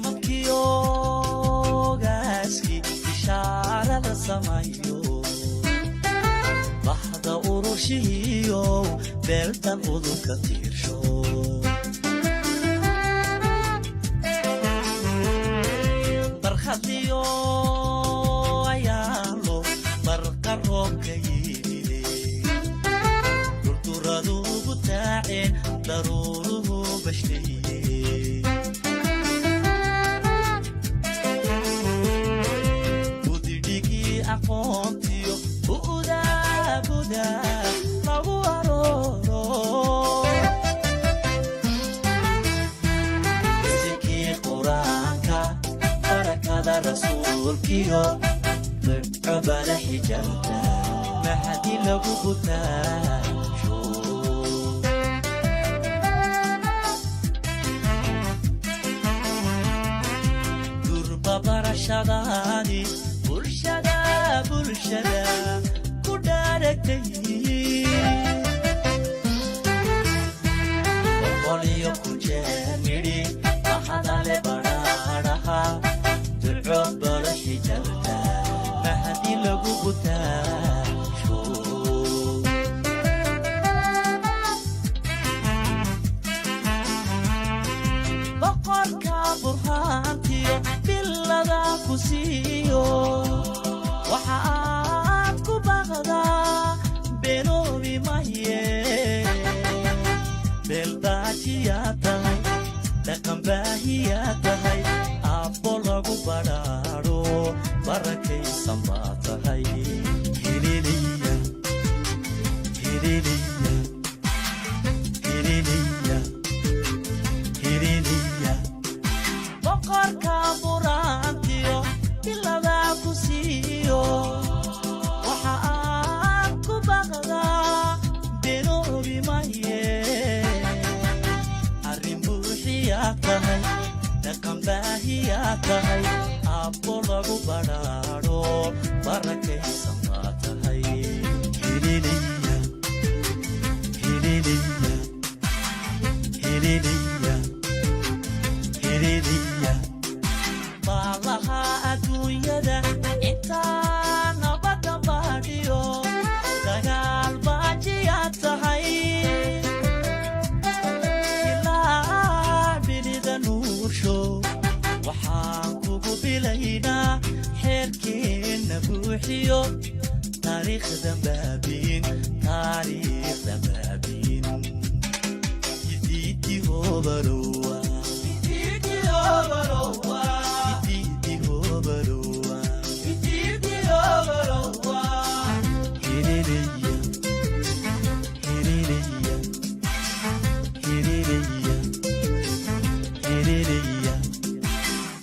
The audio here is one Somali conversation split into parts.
مكيوغاسكي إشارة سمايو بحض أورشيو بلدان أذو كتير شو برخديو أيالو برقرب كيلي دردردو بتاعين ضروره بشتي وديكي أقومتيو بودا لغوارورو سكي قرانكا بركة رسول كيو مرعبا لحجالتا ما حدي لغو بتاشو برشاداني bulshada ku dhaaragtay qoliyo ku jeemiri ahadale baraha durbala hijalta mahdi lagu butasho boqorka burhaantiyo bilada kusiyo waxaad ku baqdaa beeloobi maye beeldaajiyaa tahay dhaqan baahiyaa tahay aabbo lagu badhaadho barakaysan baa tahay boqorka buraantiyo bilada ku siiyo waxaad ku baqdaa beeloobi maye arrin buuxiyaa tahay dhaqan baahiyaa tahay aabbo lagu badhaadho barakaysan baa tahay baalaha adduunyada intaa nabadda baadhiyo dagaal baajiyaa tahay ilaa bilida nuursho waxaan kugu bilaynaa xeerkeenna buuxiyo taariikhda baabiin idiidi hobalowa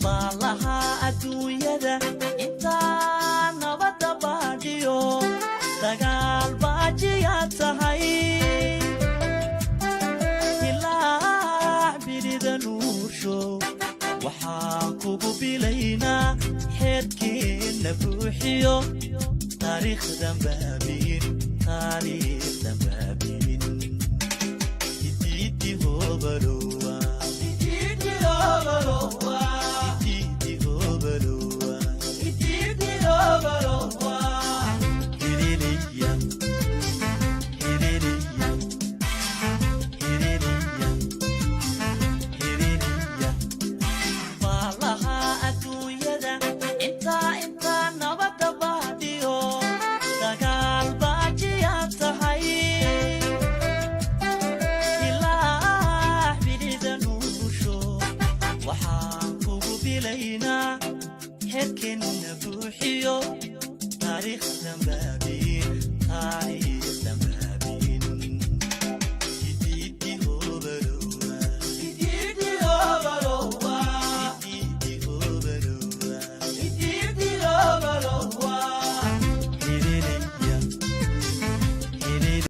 baalaha adduunyada intaa nabadda baadhiyo dagaal baajiyaa tahay ilaa bilida nuursho waxaan kugu bilaynaa xeerkeenna buuxiyo taariikhdan baabiin idiidi hobalowa baalaha adduunyada intaa nabadda baadhiyo dagaal baajiyaa tahay ilaa bilida nuusho waxaan kugu bilaynaa xeerkeenna buuxiyo taariikhdan baa